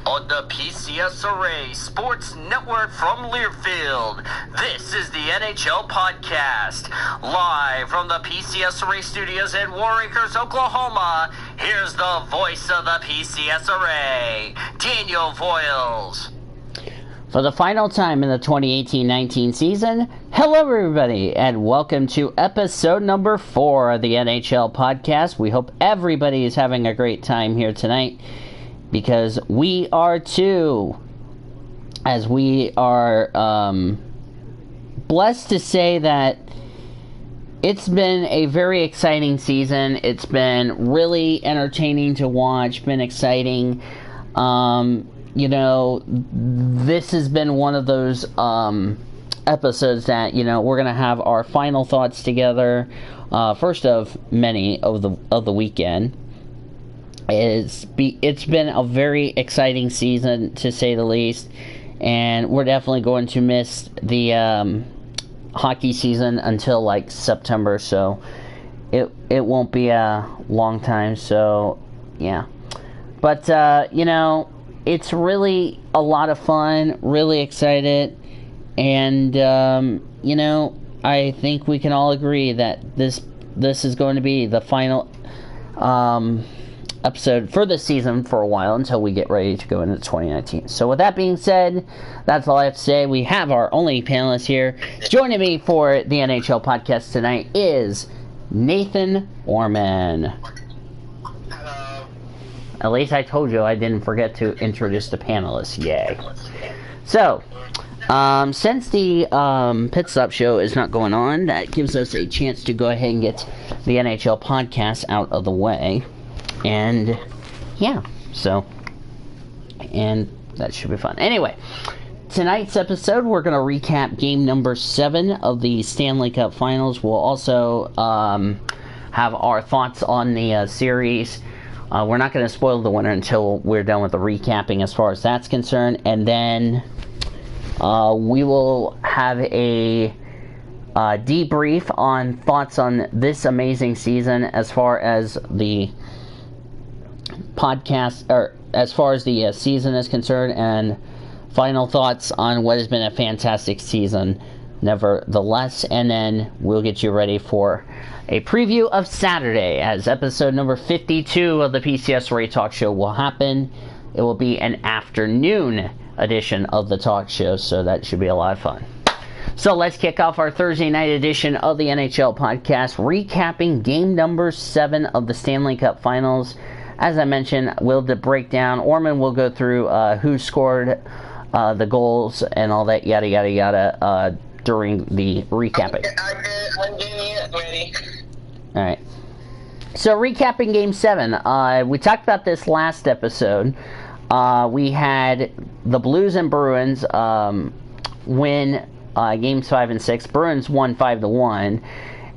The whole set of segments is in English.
on the PCS Array Sports Network from Learfield. This is the NHL Podcast. Live from the PCS Array Studios in War Acres, Oklahoma, here's the voice of the PCS Array, Daniel Voiles. For the final time in the 2018-19 season, hello everybody, and welcome to episode number 4 of the NHL Podcast. We hope everybody is having a great time here tonight, because we are too, as we are blessed to say that it's been a very exciting season. It's been really entertaining to watch, been exciting. This has been one of those episodes that, we're going to have our final thoughts together, first of many of the weekend. It's been a very exciting season, to say the least, and we're definitely going to miss the hockey season until September, so it won't be a long time, so yeah. But it's really a lot of fun, really excited, and I think we can all agree that this is going to be the final episode for the season for a while, until we get ready to go into 2019. So with that being said, that's all I have to say. We have our only panelist here. Joining me for the NHL Podcast tonight is Nathan Orman. Hello. At least I told you I didn't forget to introduce the panelists. Yay. So, since the Pit Stop show is not going on, that gives us a chance to go ahead and get the NHL Podcast out of the way. And, yeah, and that should be fun. Anyway, tonight's episode, we're going to recap game number 7 of the Stanley Cup Finals. We'll also have our thoughts on the series. We're not going to spoil the winner until we're done with the recapping as far as that's concerned. And then we will have a debrief on thoughts on this amazing season as far as the podcast, or as far as the season is concerned, and final thoughts on what has been a fantastic season nevertheless. And then we'll get you ready for a preview of Saturday, as episode number 52 of the PCS Array Talk Show will happen. It will be an afternoon edition of the talk show, so that should be a lot of fun. So let's kick off our Thursday night edition of the NHL Podcast, recapping game number 7 of the Stanley Cup Finals. As I mentioned, we'll break down. Orman will go through who scored the goals and all that yada yada yada during the recapping. I'm getting it ready. All right. So recapping Game 7, we talked about this last episode. We had the Blues and Bruins win Games 5 and 6. Bruins won 5-1.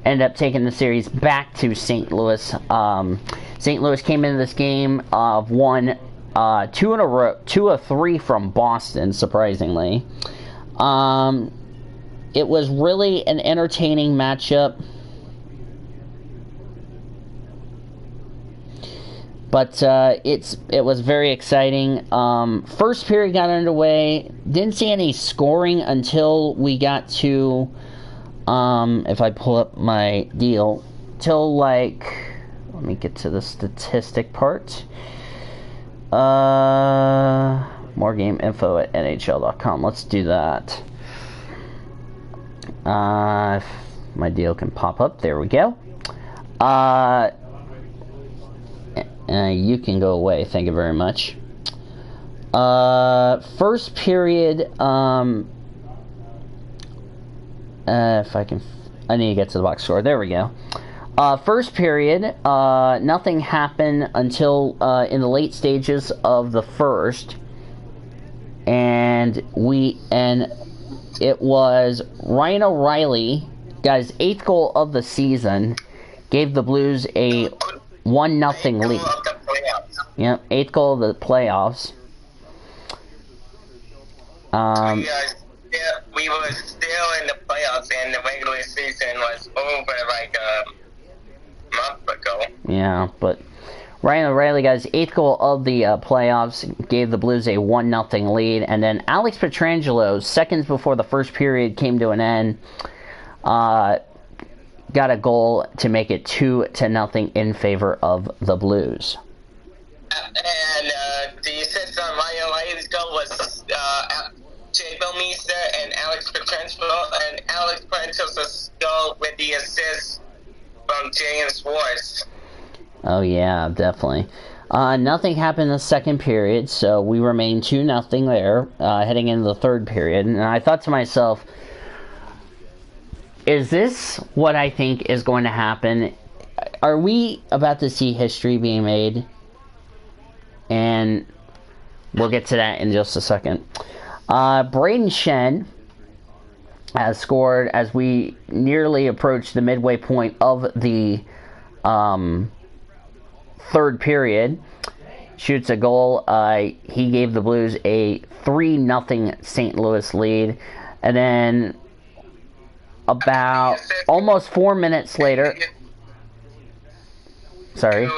Ended up taking the series back to St. Louis. St. Louis came into this game, won 2 in a row, 2 of 3 from Boston, surprisingly. It was really an entertaining matchup. But it was very exciting. First period got underway. Didn't see any scoring until we got to, if I pull up my deal, till let me get to the statistic part. More game info at NHL.com. Let's do that. If my deal can pop up. There we go. You can go away. Thank you very much. First period, if I can, I need to get to the box score. There we go. First period, nothing happened until in the late stages of the first, and it was Ryan O'Reilly got his 8th goal of the season, gave the Blues a 1-0 lead. Yep, 8th goal of the playoffs. We were still in the playoffs, and the regular season was over a month ago. Yeah, but Ryan O'Reilly got his 8th goal of the playoffs, gave the Blues a 1-0 lead, and then Alex Pietrangelo, seconds before the first period came to an end, got a goal to make it 2-0 in favor of the Blues. And the assist on Ryan O'Reilly's goal was Jay Belmeister and Alex Pietrangelo, and Alex Pietrangelo's goal with the assist from James Schwartz. Oh, yeah, definitely. Nothing happened in the second period, so we remained 2-0 there, heading into the third period. And I thought to myself, is this what I think is going to happen? Are we about to see history being made? And we'll get to that in just a second. Braden Shen has scored as we nearly approach the midway point of the third period. Shoots a goal. He gave the Blues a 3-0 St. Louis lead. And then about almost 4 minutes later... Sorry. And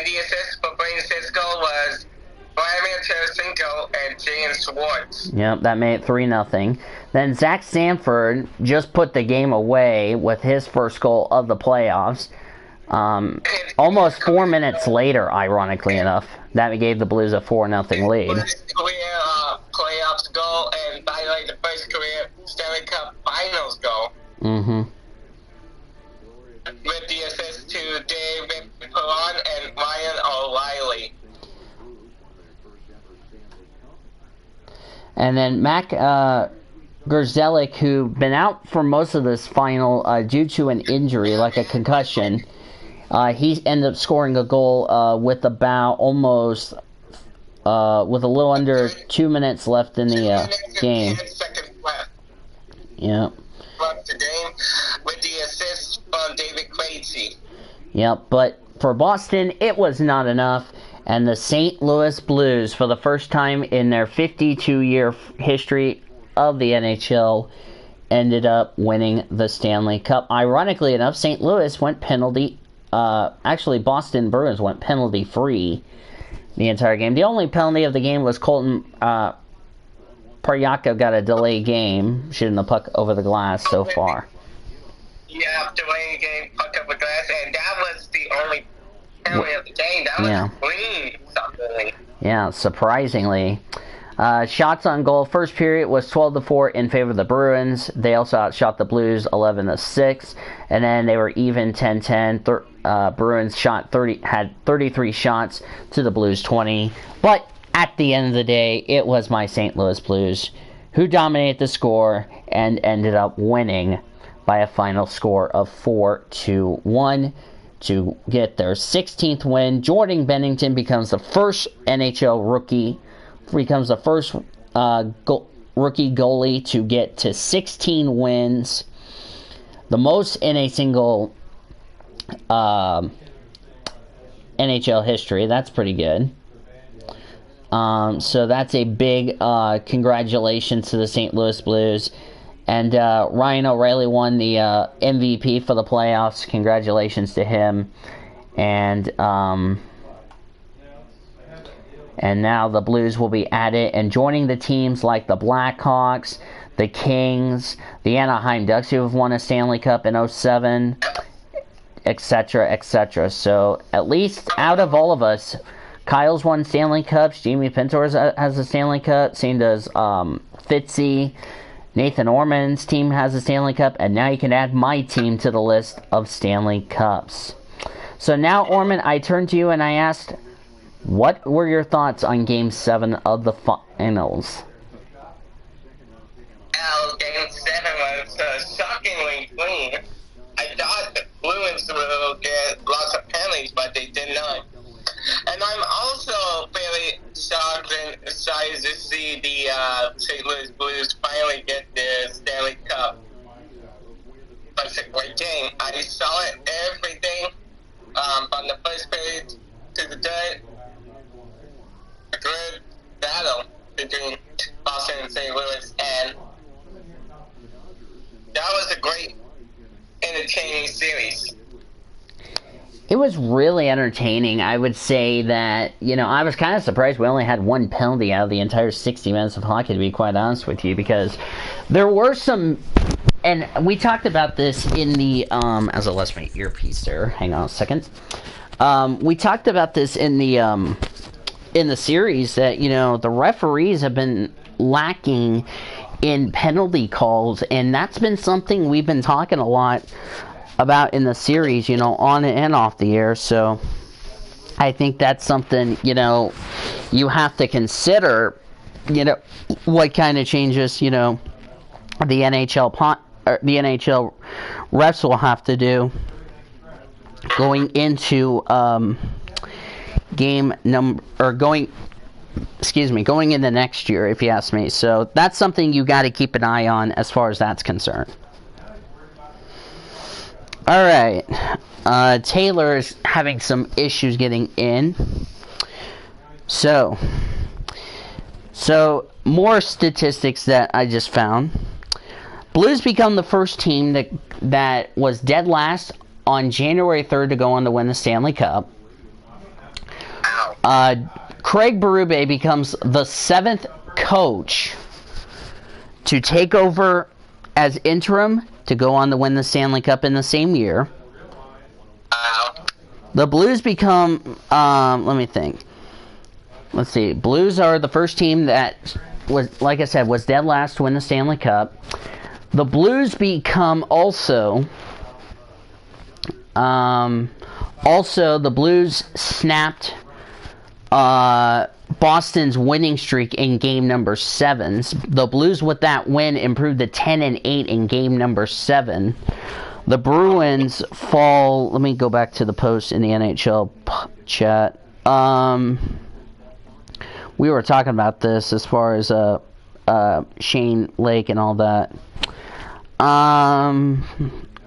the assist for Braden's goal was Vladimir Tarasenko and James Schwartz. Yep, that made it 3-0. Then Zach Sanford just put the game away with his first goal of the playoffs. Almost 4 minutes later, ironically enough, that gave the Blues a 4-0 lead. First career playoffs goal, and by the way, the first career Stanley Cup Finals goal. Mm-hmm. With the assist to David Perron and Ryan O'Reilly. And then Mac Grzelcyk, who'd been out for most of this final due to an injury, like a concussion, he ended up scoring a goal with about almost, with a little under 2 minutes left in the game. 10 seconds left. Yeah. Left the game with the assist from David Krejci. Yep, but for Boston, it was not enough. And the St. Louis Blues, for the first time in their 52-year history of the NHL, ended up winning the Stanley Cup. Ironically enough, St. Louis went Boston Bruins went penalty-free the entire game. The only penalty of the game was Colton Parayko got a delay game, shooting the puck over the glass so far. Yeah, delaying game, puck up a glass, and that was the only penalty of the game. That was clean, something. Yeah, surprisingly. Shots on goal. First period was 12-4 in favor of the Bruins. They also outshot the Blues 11-6, and then they were even 10-10. Bruins had 33 shots to the Blues 20. But at the end of the day, it was my St. Louis Blues who dominated the score and ended up winning by a final score of 4-1 to get their 16th win. Jordan Bennington becomes the first NHL rookie, becomes the first rookie goalie to get to 16 wins, the most in a single NHL history. That's pretty good. So that's a big congratulations to the St. Louis Blues. And Ryan O'Reilly won the MVP for the playoffs. Congratulations to him. And now the Blues will be at it and joining the teams like the Blackhawks, the Kings, the Anaheim Ducks, who have won a Stanley Cup in 2007, etc., etc. So at least out of all of us, Kyle's won Stanley Cups, Jamie Pintor has a Stanley Cup, same does Fitzy. Nathan Orman's team has a Stanley Cup, and now you can add my team to the list of Stanley Cups. So now, Orman, I turned to you and I asked, what were your thoughts on Game 7 of the finals? Game 7 was shockingly clean. I thought the Bruins would get lots of penalties, but they did not. And I'm also very shocked and excited to see the St. Louis Blues finally get the Stanley Cup. But it's a great game. I saw it, everything, from the first period to the third. A good battle between Boston and St. Louis, and that was a great, entertaining series. It was really entertaining. I would say that, I was kind of surprised we only had one penalty out of the entire 60 minutes of hockey, to be quite honest with you, because there were some, and we talked about this in the, as I lost my earpiece there, hang on a second. We talked about this in the series that, the referees have been lacking in penalty calls, and that's been something we've been talking a lot about in the series, on and off the air. So I think that's something, you have to consider, what kind of changes, the NHL refs will have to do going into going into next year, if you ask me. So that's something you got to keep an eye on as far as that's concerned. All right, Taylor is having some issues getting in. So more statistics that I just found. Blues become the first team that was dead last on January 3rd to go on to win the Stanley Cup. Craig Berube becomes the 7th coach to take over as interim to go on to win the Stanley Cup in the same year. The Blues become, let me think. Let's see. Blues are the first team that was, like I said, was dead last to win the Stanley Cup. The Blues become also the Blues snapped Boston's winning streak in game number 7. The Blues, with that win, improved to 10-8 in game number 7. The Bruins fall. Let me go back to the post in the NHL chat. We were talking about this as far as Shane Lake and all that.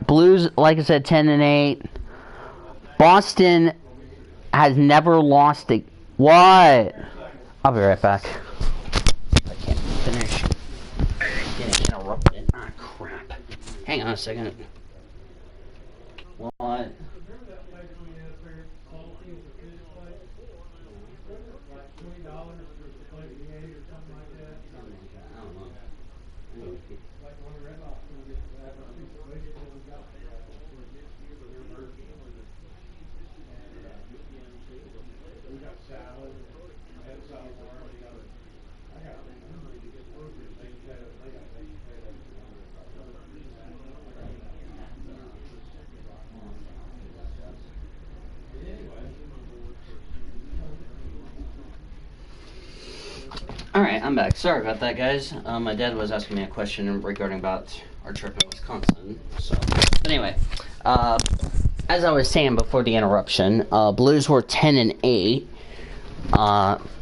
Blues, like I said, 10-8. Boston has never lost a. What? I'll be right back. I can't finish. Getting interrupted. Ah, crap. Hang on a second. What? Alright, I'm back. Sorry about that, guys. My dad was asking me a question regarding about our trip in Wisconsin. But anyway, as I was saying before the interruption, Blues were 10-8.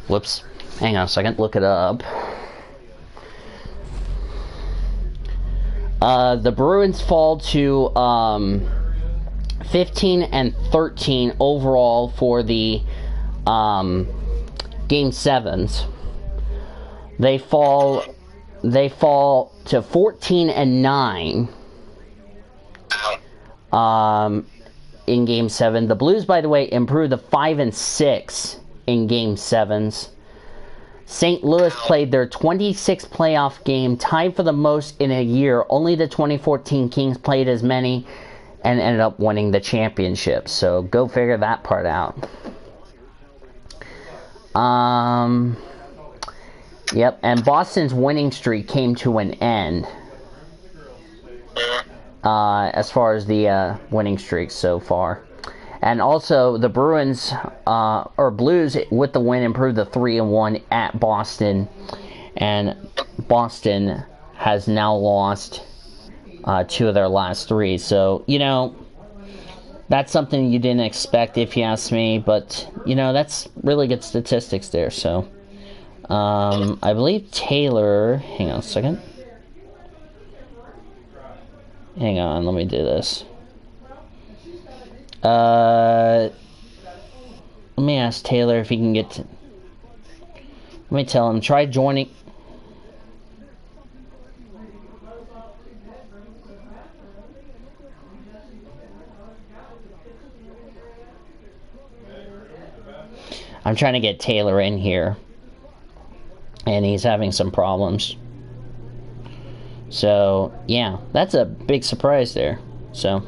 Whoops. Hang on a second. Look it up. The Bruins fall to 15-13 overall for the Game 7s. They fall to 14-9 in Game 7. The Blues, by the way, improved to 5-6 in Game 7s. St. Louis played their 26th playoff game, tied for the most in a year. Only the 2014 Kings played as many and ended up winning the championship. So go figure that part out. Yep, and Boston's winning streak came to an end as far as the winning streak so far. And also, the Bruins, or Blues, with the win, improved to 3-1 at Boston. And Boston has now lost 2 of their last 3. So, that's something you didn't expect, if you ask me. But, that's really good statistics there, so. I believe Taylor. Hang on a second. Hang on, let me do this. Let me ask Taylor if he can get to. Let me tell him, try joining. I'm trying to get Taylor in here, and he's having some problems. So, yeah, that's a big surprise there. So,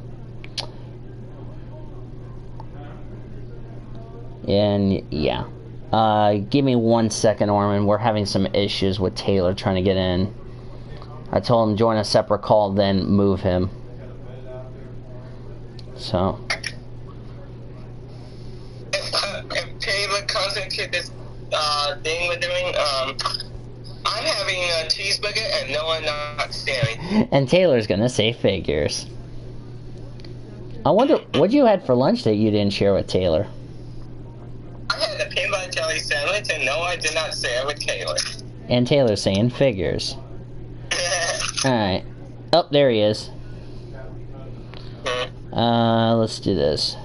and yeah. Give me 1 second, Orman. We're having some issues with Taylor trying to get in. I told him join a separate call, then move him. So. If Taylor comes into this thing we're doing, I'm having a cheeseburger and no one not staring. And Taylor's gonna say figures. I wonder what you had for lunch that you didn't share with Taylor. I had a peanut butter jelly sandwich, and no, I did not share with Taylor. And Taylor's saying figures. Alright. Oh, there he is. Let's do this.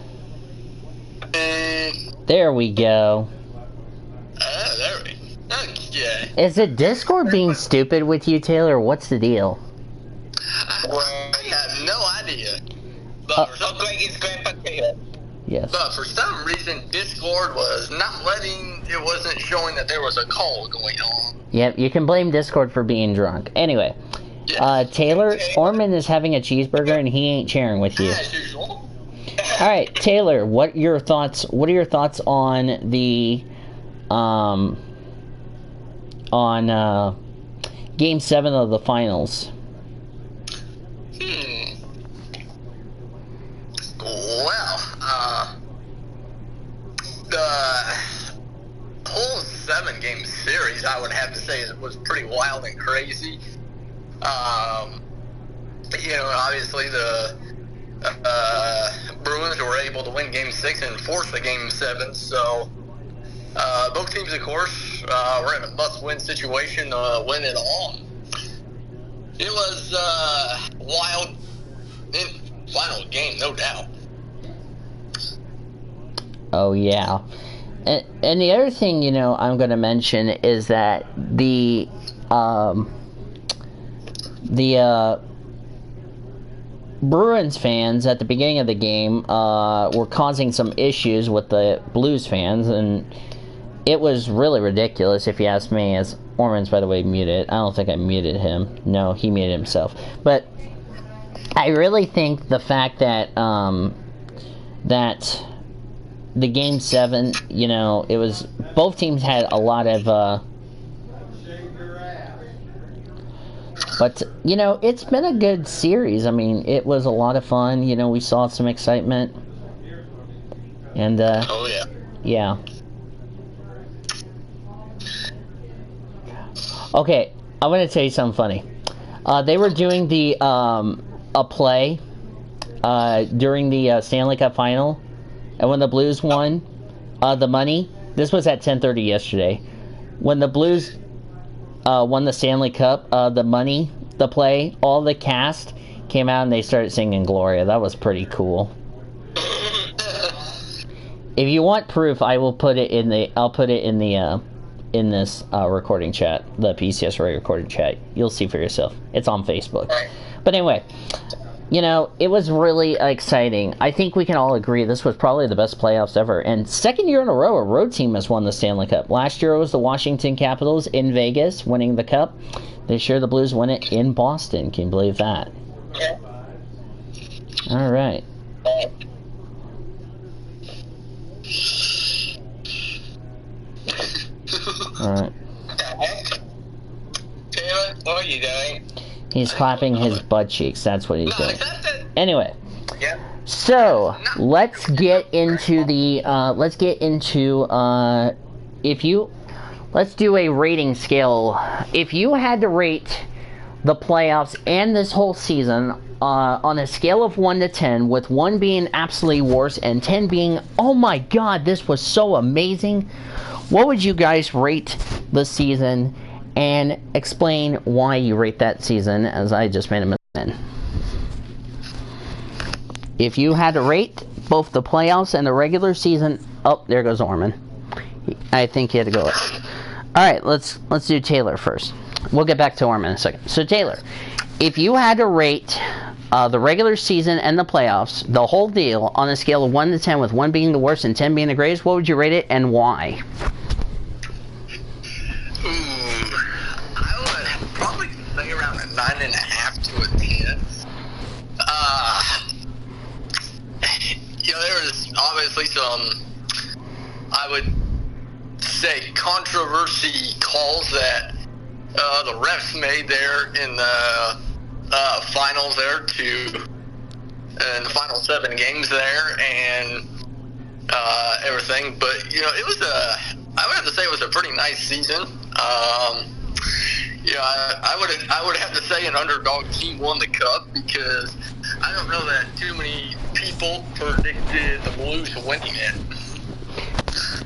There we go. There we go. Okay. Is it Discord being stupid with you, Taylor? What's the deal? Well, I have no idea. But look like it's Grandpa Taylor. Yes. But for some reason, Discord was not it wasn't showing that there was a call going on. Yep, you can blame Discord for being drunk. Anyway, Yes. Taylor, Orman is having a cheeseburger and he ain't sharing with you. As usual. Alright, Taylor, what are your thoughts on the, Game 7 of the finals? Well, the whole 7-game series, I would have to say, was pretty wild and crazy. Obviously the Bruins were able to win Game 6 and force the Game 7, so both teams, of course, were in a must-win situation to win it all. It was wild final game, no doubt. Oh, yeah. And the other thing, I'm going to mention is that the Bruins fans at the beginning of the game were causing some issues with the Blues fans, and it was really ridiculous, if you ask me, as Orman's, by the way, muted. I don't think I muted him. No, he muted himself. But I really think the fact that that the Game 7, it was, both teams had a lot of, but, it's been a good series. I mean, it was a lot of fun. We saw some excitement. And, Oh, yeah. yeah. Okay, I'm going to tell you something funny. They were doing a play during the Stanley Cup final, and when the Blues won the money, this was at 10:30 yesterday. When the Blues won the Stanley Cup, the money, the play, all the cast came out and they started singing Gloria. That was pretty cool. If you want proof, I will put it in in this recording chat, the PCS Ray recording chat. You'll see for yourself. It's on Facebook. But anyway, it was really exciting. I think we can all agree this was probably the best playoffs ever. And second year in a row, a road team has won the Stanley Cup. Last year it was the Washington Capitals in Vegas winning the Cup. This year the Blues win it in Boston. Can you believe that? Yeah. All right. All right. Taylor, what are you doing? He's clapping his butt cheeks. That's what he's doing. Anyway. Yeah. So, let's get into let's do a rating scale. If you had to rate the playoffs and this whole season on a scale of 1 to 10, with 1 being absolutely worst and 10 being, oh my god, this was so amazing, what would you guys rate the season, and explain why you rate that season, as I just made a mistake. If you had to rate both the playoffs and the regular season, oh, there goes Orman. I think he had to go. All right, let's do Taylor first. We'll get back to Orman in a second. So Taylor, if you had to rate the regular season and the playoffs, the whole deal, on a scale of 1 to 10, with 1 being the worst and 10 being the greatest, what would you rate it and why? I would probably say around a 9.5 to a 10. There was obviously some, I would say, controversy calls that the refs made there in the finals there in the final 7 games there and everything. But, it was I would have to say it was a pretty nice season. I would have to say an underdog team won the cup because I don't know that too many people predicted the Blues winning it.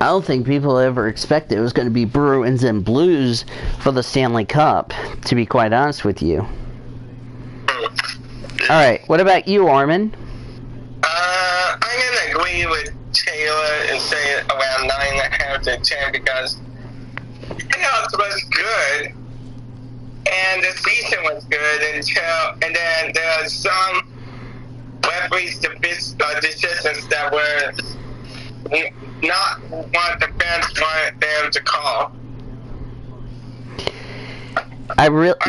I don't think people ever expected it was going to be Bruins and Blues for the Stanley Cup, to be quite honest with you. Alright, what about you, Armin? I'm going to agree with Taylor and say around 9.5 to 10 because playoffs was good and the season was good and then there are some referees' decisions that were not what the fans wanted them to call. I respect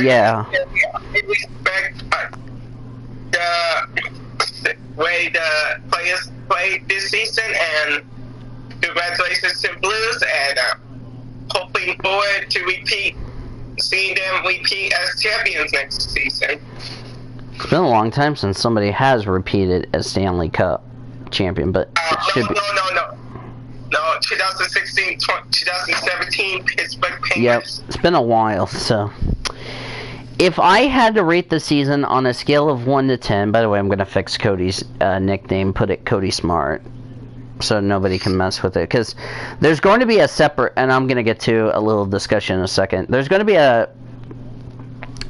the way the players played this season, and congratulations to Blues, and hoping forward to seeing them repeat as champions next season. It's been a long time since somebody has repeated as Stanley Cup champion, but it should be. No, 2016, 2017 Pittsburgh Penguins. Yep, it's been a while, so. If I had to rate the season on a scale of 1 to 10, by the way, I'm going to fix Cody's nickname, put it Cody Smart, so nobody can mess with it, because there's going to be a separate, and I'm going to get to a little discussion in a second, there's going to be a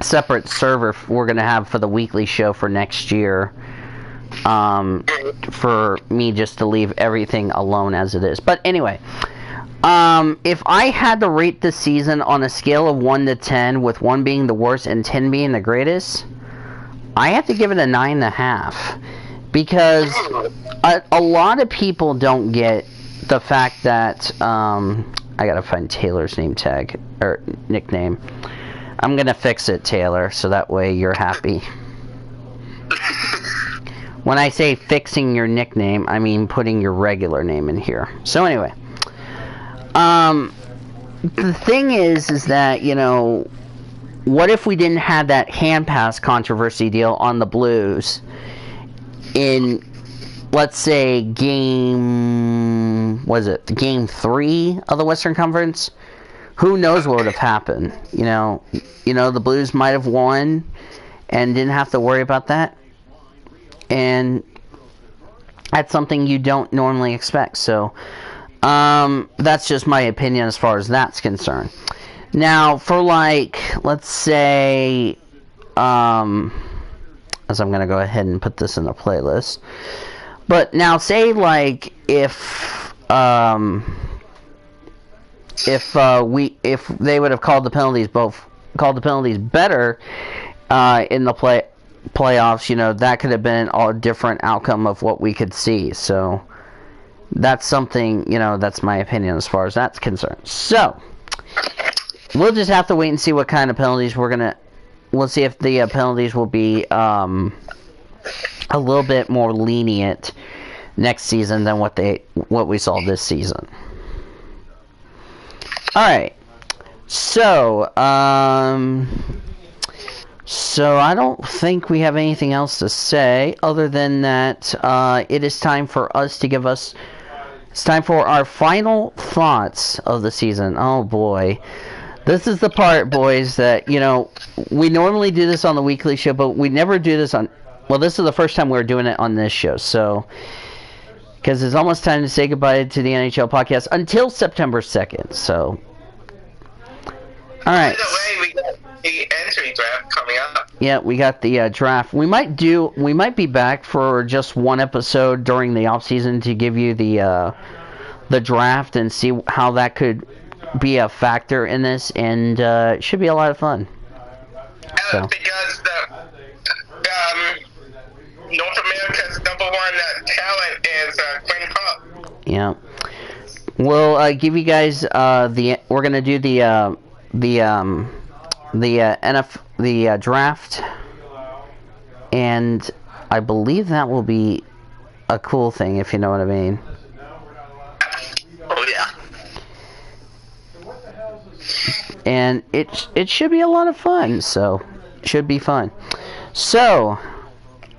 separate server we're going to have for the weekly show for next year, for me just to leave everything alone as it is. But anyway, if I had to rate the season on a scale of 1 to 10, with 1 being the worst and 10 being the greatest, I have to give it a 9.5. Because a lot of people don't get the fact that, I gotta find Taylor's name tag, or nickname. I'm gonna fix it, Taylor, so that way you're happy. When I say fixing your nickname, I mean putting your regular name in here. So anyway, the thing is that, what if we didn't have that hand pass controversy deal on the Blues in, let's say, game 3 of the Western Conference? Who knows what would have happened? The Blues might have won and didn't have to worry about that. And that's something you don't normally expect. So, that's just my opinion as far as that's concerned. Now, for let's say, as I'm going to go ahead and put this in the playlist. But now, say, if they would have called the penalties better in the playoffs, that could have been a different outcome of what we could see. So that's something, that's my opinion as far as that's concerned. So we'll just have to wait and see what kind of penalties we'll see if the penalties will be a little bit more lenient next season than what we saw this season. Alright, so I don't think we have anything else to say other than that it is time for us to it's time for our final thoughts of the season. Oh boy. This is the part, boys, that, we normally do this on the weekly show, but we never do this this is the first time we're doing it on this show, so, because it's almost time to say goodbye to the NHL podcast until September 2nd, so. Alright. By the way, we got the entry draft coming up. Yeah, we got the draft. We might be back for just one episode during the off season to give you the draft and see how that could be a factor in this, and it should be a lot of fun. Because North America's number one talent is Quinn Puck. Yeah. We'll give you guys we're gonna do the draft, and I believe that will be a cool thing, if you know what I mean. Oh yeah. And it should be a lot of fun, so should be fun. So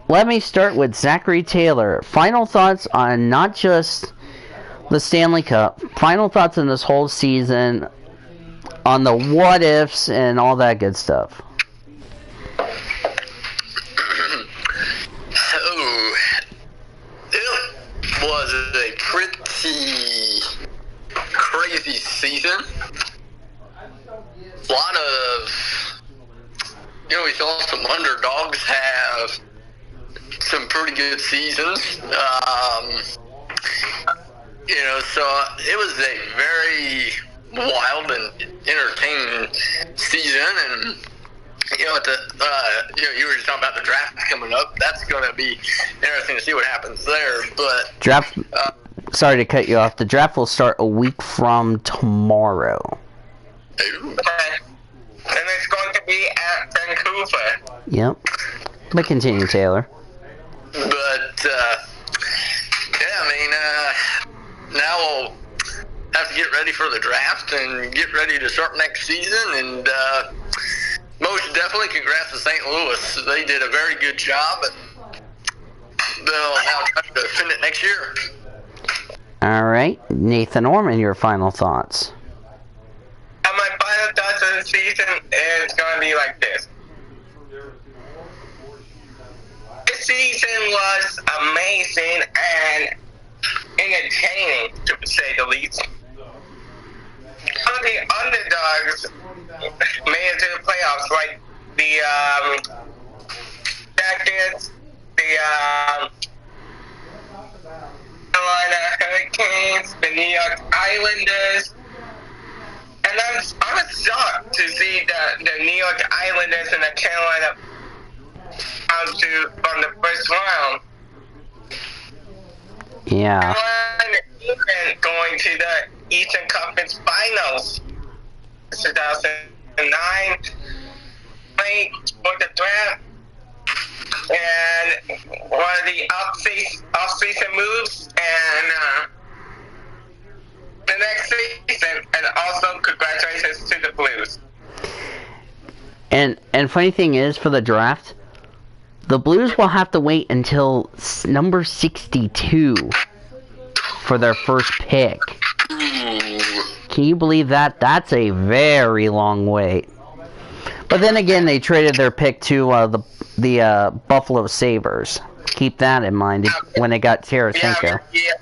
let me start with Zachary Taylor. Final thoughts on not just the Stanley Cup, final thoughts on this whole season, on the what ifs and all that good stuff. Oh, it was a pretty crazy season. A lot of, we saw some underdogs have some pretty good seasons. So it was a very wild and entertaining season. And, you were just talking about the draft coming up. That's going to be interesting to see what happens there. But draft. Sorry to cut you off. The draft will start a week from tomorrow. And it's going to be at Vancouver. Yep. But continue, Taylor. But, now we'll have to get ready for the draft and get ready to start next season. And most definitely, congrats to St. Louis. They did a very good job, and they'll now try to defend it next year. All right. Nathan Orman, your final thoughts. My final thoughts of the season is going to be like this. This season was amazing and entertaining, to say the least. Some of the underdogs made it to the playoffs, like the Jackets, the Carolina Hurricanes, the New York Islanders. And I was shocked to see the New York Islanders and the Carolina on the first round. Yeah. Carolina even going to the Eastern Conference Finals 2009. Played for the draft. And one of the off-season moves. And the next season, and also congratulations to the Blues. And funny thing is, for the draft, the Blues will have to wait until number 62 for their first pick. Can you believe that? That's a very long wait. But then again, they traded their pick to the Buffalo Sabres. Keep that in mind when they got Tarasenko. Yeah.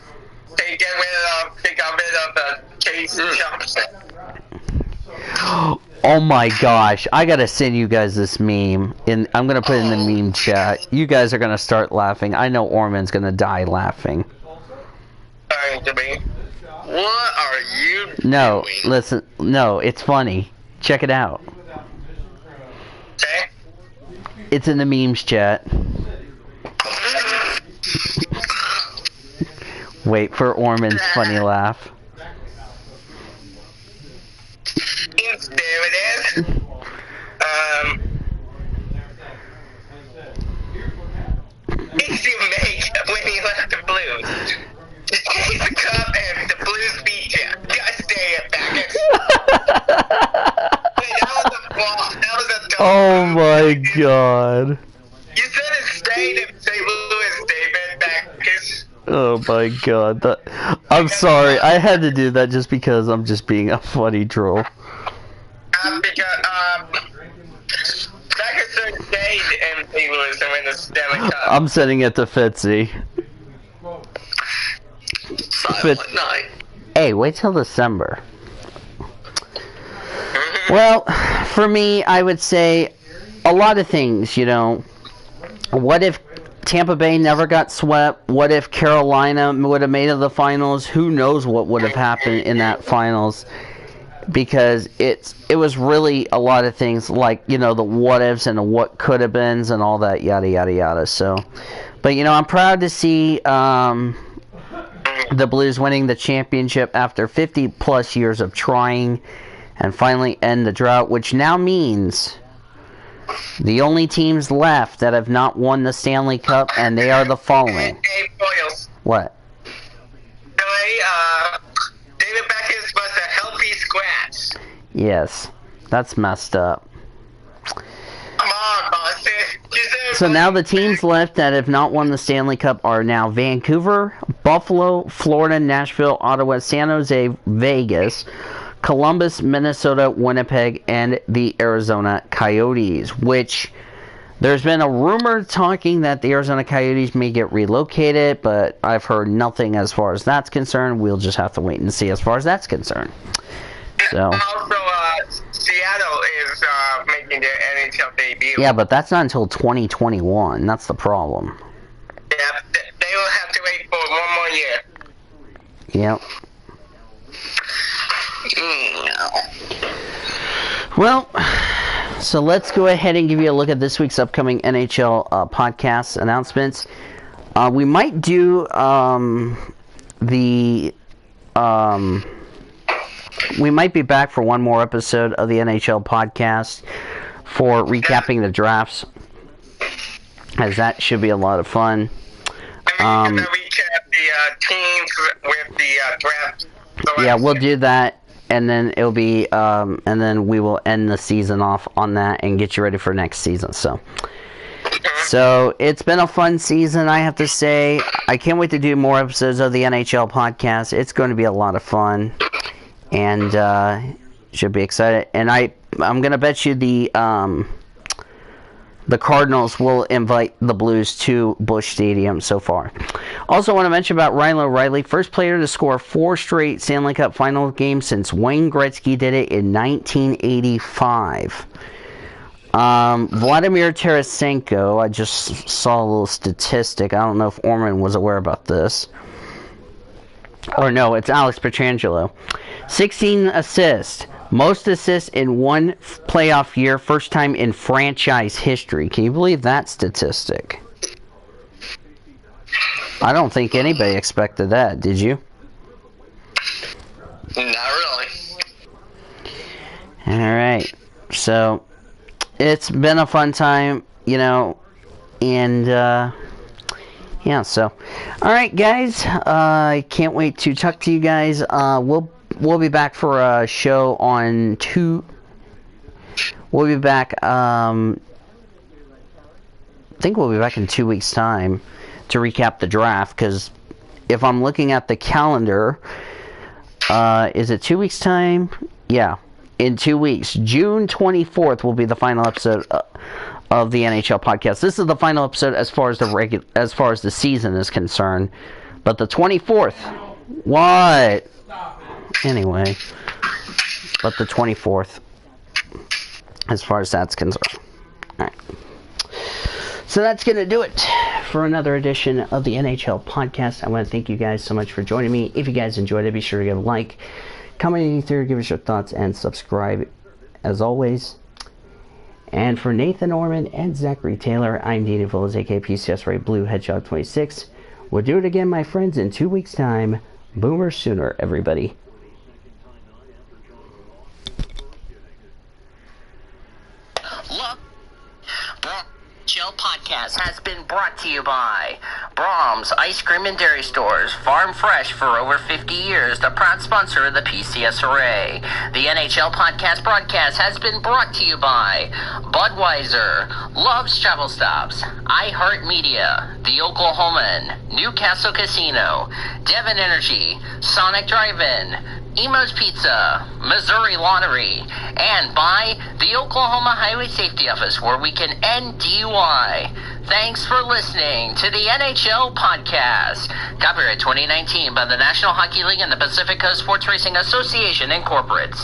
They got rid of the Chase Johnson. Oh my gosh, I gotta send you guys this meme. I'm gonna put it in the meme chat. You guys are gonna start laughing. I know Orman's gonna die laughing. Sorry to be. What are you No, doing? listen, no, it's funny. Check it out. Okay. It's in the memes chat. Wait for Orman's funny laugh. There it is. Did you make when you left the Blues? Chase the Cup and the Blues beat you. Gotta stay at back. Wait, that was a ball. That was a dumb. Oh my god. You should have stayed in St. Louis, David. Backers. Oh my god. I'm sorry. I had to do that just because I'm just being a funny troll. Because Backers should have stayed in St. Louis and win the Stanley Cup. I'm sending it to Fitzy. Silent night. Hey, wait till December. Well, for me, I would say a lot of things, What if Tampa Bay never got swept? What if Carolina would have made it to the finals? Who knows what would have happened in that finals? Because it was really a lot of things like, the what ifs and the what could have beens and all that yada yada yada. So, But, I'm proud to see the Blues winning the championship after 50-plus years of trying and finally end the drought, which now means the only teams left that have not won the Stanley Cup, and they are the following. Hey, Boyles. What? David Beckham was a healthy scratch. Yes. That's messed up. Come on, boss. So now the teams left that have not won the Stanley Cup are now Vancouver, Buffalo, Florida, Nashville, Ottawa, San Jose, Vegas, Columbus, Minnesota, Winnipeg, and the Arizona Coyotes, which there's been a rumor talking that the Arizona Coyotes may get relocated, but I've heard nothing as far as that's concerned. We'll just have to wait and see as far as that's concerned. So. Also, Seattle is making their NHL debut. Yeah, but that's not until 2021. That's the problem. Yeah, they will have to wait for one more year. Yep. Well, so let's go ahead and give you a look at this week's upcoming NHL podcast announcements. We might do we might be back for one more episode of the NHL podcast for recapping the drafts, as that should be a lot of fun. And we can recap the teams with the draft. Yeah, we'll do that. And then it'll be, and then we will end the season off on that and get you ready for next season. So it's been a fun season, I have to say. I can't wait to do more episodes of the NHL podcast. It's going to be a lot of fun, and should be excited. And I'm going to bet you the Cardinals will invite the Blues to Busch Stadium so far. Also want to mention about Ryan O'Reilly, first player to score 4 straight Stanley Cup final games since Wayne Gretzky did it in 1985. Vladimir Tarasenko, I just saw a little statistic. I don't know if Orman was aware about this. Or no, it's Alex Pietrangelo. 16 assists. Most assists in one playoff year, first time in franchise history. Can you believe that statistic? I don't think anybody expected that, did you? Not really. Alright, so it's been a fun time, and yeah, so alright guys, I can't wait to talk to you guys. We'll be back for a show on we'll be back, I think we'll be back in 2 weeks' time to recap the draft, because if I'm looking at the calendar, is it 2 weeks' time? Yeah, in 2 weeks. June 24th will be the final episode of the NHL podcast. This is the final episode as far as the season is concerned. But the 24th, what? Anyway, but the 24th, as far as that's concerned. All right. So that's going to do it for another edition of the NHL podcast. I want to thank you guys so much for joining me. If you guys enjoyed it, be sure to give a like, comment through, give us your thoughts, and subscribe as always. And for Nathan Orman and Zachary Taylor, I'm Dean Villas, aka PCS Ray Blue Hedgehog 26. We'll do it again, my friends, in 2 weeks' time. Boomer sooner, everybody. Look, NHL Podcast has been brought to you by Brahms Ice Cream and Dairy Stores, Farm Fresh for over 50 years, the proud sponsor of the PCS Array. The NHL Podcast broadcast has been brought to you by Budweiser, Love's Travel Stops, iHeartMedia, The Oklahoman, Newcastle Casino, Devon Energy, Sonic Drive-In, Emo's Pizza, Missouri Lottery, and by the Oklahoma Highway Safety Office, where we can end DUI. Thanks for listening to the NHL Podcast. Copyright 2019 by the National Hockey League and the Pacific Coast Sports Racing Association, Incorporated.